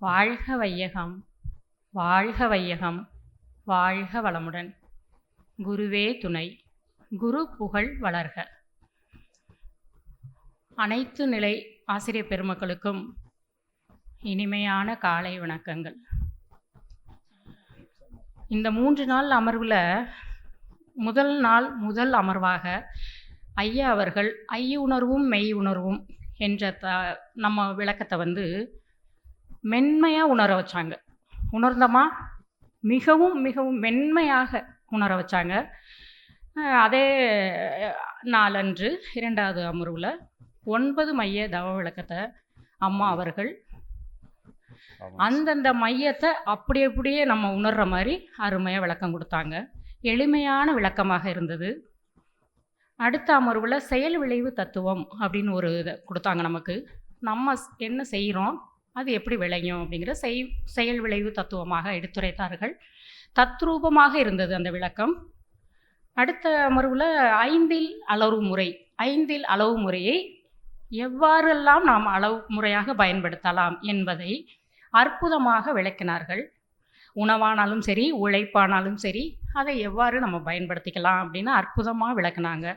வாழ்க வையகம், வாழ்க வையகம், வாழ்க வளமுடன். குருவே துணை, குரு புகழ் வளர்க. அனைத்து நிலை ஆசிரியர் பெருமக்களுக்கும் இனிமையான காலை வணக்கங்கள். இந்த 3 நாள் அமர்வில் முதல் நாள் முதல் அமர்வாக ஐயா அவர்கள் ஐயுணர்வும் மெய் உணர்வும் என்ற நம்ம விளக்கத்தை மென்மையாக உணர வச்சாங்க. உணர்ந்தமா மிகவும் மிகவும் மென்மையாக உணர வச்சாங்க. அதே நாளன்று 2வது அமர்வில் 9 மைய தவ விளக்கத்தை அம்மா அவர்கள் அந்தந்த மையத்தை அப்படியே நம்ம உணர்கிற மாதிரி அருமையாக விளக்கம் கொடுத்தாங்க. எளிமையான விளக்கமாக இருந்தது. அடுத்த அமர்வில் செயல் விளைவு தத்துவம் அப்படின்னு ஒரு இதை கொடுத்தாங்க. நமக்கு நம்ம என்ன செய்கிறோம், அது எப்படி விளையும் அப்படிங்கிற செயல் விளைவு தத்துவமாக எடுத்துரைத்தார்கள். தத்ரூபமாக இருந்தது அந்த விளக்கம். அடுத்த அமர்வில் 5 அளவு முறையை எவ்வாறெல்லாம் நாம் அளவு முறையாக பயன்படுத்தலாம் என்பதை அற்புதமாக விளக்கினார்கள். உணவானாலும் சரி, உழைப்பானாலும் சரி, அதை எவ்வாறு நம்ம பயன்படுத்திக்கலாம் அப்படின்னு அற்புதமாக விளக்குனாங்க.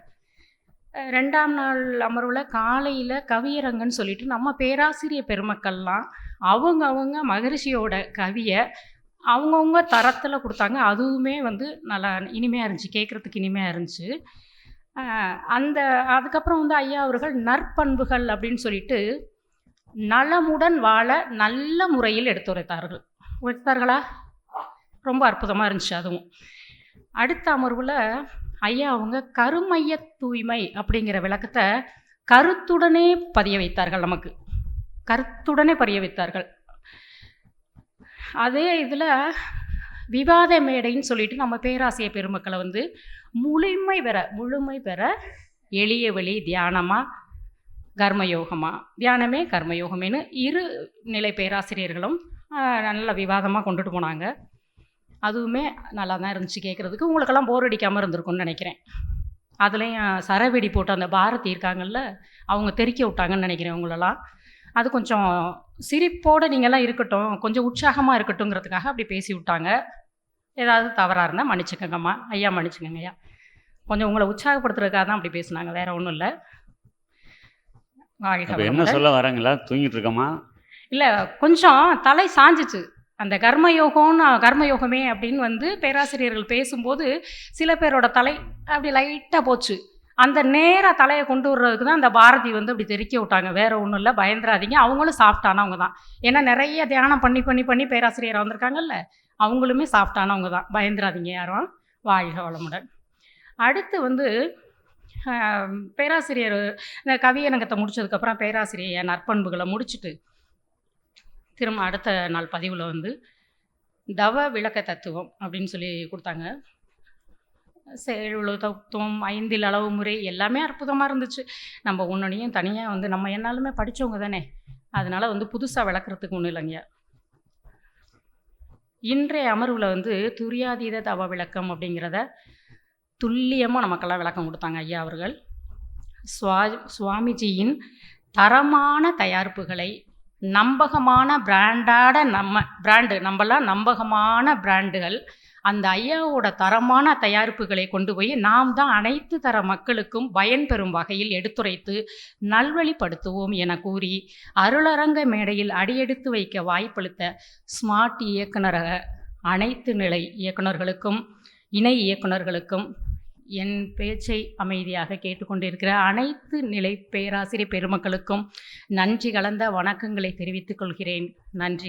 2ஆம் நாள் அமர்வில் காலையில் கவியரங்கன்னு சொல்லிட்டு நம்ம பேராசிரியர் பெருமக்கள்லாம் அவங்க மகரிஷியோட கவியை அவங்கவுங்க தரத்தில் கொடுத்தாங்க. அதுவுமே நல்லா இனிமையாக இருந்துச்சு, கேட்குறதுக்கு இனிமையாக இருந்துச்சு. அதுக்கப்புறம் ஐயா அவர்கள் நற்பண்புகள் அப்படின்னு சொல்லிட்டு நலமுடன் வாழ நல்ல முறையில் எடுத்துரைத்தார்களா? ரொம்ப அற்புதமாக இருந்துச்சு அதுவும். அடுத்த அமர்வில் ஐயா அவங்க கருமைய தூய்மை அப்படிங்கிற விளக்கத்தை கருத்துடனே பதிய வைத்தார்கள். அதே இதில் விவாத மேடைன்னு சொல்லிட்டு நம்ம பேராசிரியர் பெருமக்களை முழுமை பெற எளிய வழி தியானமாக தியானமே கர்மயோகமேனு 2 நிலை பேராசிரியர்களும் நல்ல விவாதமாக கொண்டுட்டு போனாங்க. அதுவுமே நல்லா தான் இருந்துச்சு கேட்குறதுக்கு. உங்களுக்கெல்லாம் போர் அடிக்காமல் இருந்திருக்கும்னு நினைக்கிறேன். அதுலேயும் சரவெடி போட்டு அந்த பாரதி இருக்காங்கல்ல, அவங்க தெறிக்க விட்டாங்கன்னு நினைக்கிறேன் உங்களெல்லாம். அது கொஞ்சம் சிரிப்போடு நீங்கள்லாம் இருக்கட்டும், கொஞ்சம் உற்சாகமாக இருக்கட்டுங்கிறதுக்காக அப்படி பேசி விட்டாங்க. ஏதாவது தவறாக இருந்தால் மன்னிச்சுக்கங்கம்மா. ஐயா மன்னிச்சுக்கங்க ஐயா. கொஞ்சம் உங்களை உற்சாகப்படுத்துறதுக்காக தான் அப்படி பேசுனாங்க, வேறு ஒன்றும் இல்லை. என்ன சொல்ல வராங்களா? தூங்கிட்டு இருக்கமா? இல்லை, கொஞ்சம் தலை சாஞ்சிச்சு. அந்த கர்மயோகமே அப்படின்னு பேராசிரியர்கள் பேசும்போது சில பேரோட தலை அப்படி லைட்டாக போச்சு. அந்த நேராக தலையை கொண்டு வர்றதுக்கு தான் அந்த பாரதி அப்படி தெறிக்க விட்டாங்க. வேறு ஒன்றும் இல்லை, பயந்துராதீங்க. அவங்களும் சாஃப்டானவங்க தான். ஏன்னா நிறைய தியானம் பண்ணி பேராசிரியர் வந்திருக்காங்கல்ல, அவங்களுமே சாஃப்டானவங்க தான். பயந்துராதீங்க யாரும். வாழ்க வளமுடன். அடுத்து பேராசிரியர் இந்த கவியரங்கத்தை முடித்ததுக்கப்புறம் பேராசிரியர் நற்பண்புகளை முடிச்சுட்டு திரும்ப அடுத்த நாள் பதிவில் தவ விளக்க தத்துவம் அப்படின்னு சொல்லி கொடுத்தாங்க. செயல் தத்துவம், 5 அளவு முறை எல்லாமே அற்புதமாக இருந்துச்சு. நம்ம ஒன்றையும் தனியாக நம்ம என்னாலுமே படித்தவங்க தானே, அதனால் புதுசாக விளக்குறதுக்கு ஒன்றும் இல்லைங்க. இன்றைய அமர்வில் துரியாதீத தவ விளக்கம் அப்படிங்கிறத துல்லியமாக நமக்கெல்லாம் விளக்கம் கொடுத்தாங்க ஐயா அவர்கள். சுவாமிஜியின் தரமான தயாரிப்புகளை நம்பகமான நம்மளாம் நம்பகமான பிராண்டுகள், அந்த ஐயாவோட தரமான தயாரிப்புகளை கொண்டு போய் நாம் தான் அனைத்து தர மக்களுக்கும் பயன்பெறும் வகையில் எடுத்துரைத்து நல்வழிப்படுத்துவோம் என கூறி அருளரங்க மேடையில் அடியெடுத்து வைக்க வாய்ப்பளித்த ஸ்மார்ட் இயக்குனரக அனைத்து நிலை இயக்குனர்களுக்கும் இணை இயக்குனர்களுக்கும் என் பேச்சை அமைதியாக கேட்டுக்கொண்டிருக்கிற அனைத்து நிலை பேராசிரியர் பெருமக்களுக்கும் நன்றி கலந்த வணக்கங்களை தெரிவித்துக் கொள்கிறேன். நன்றி.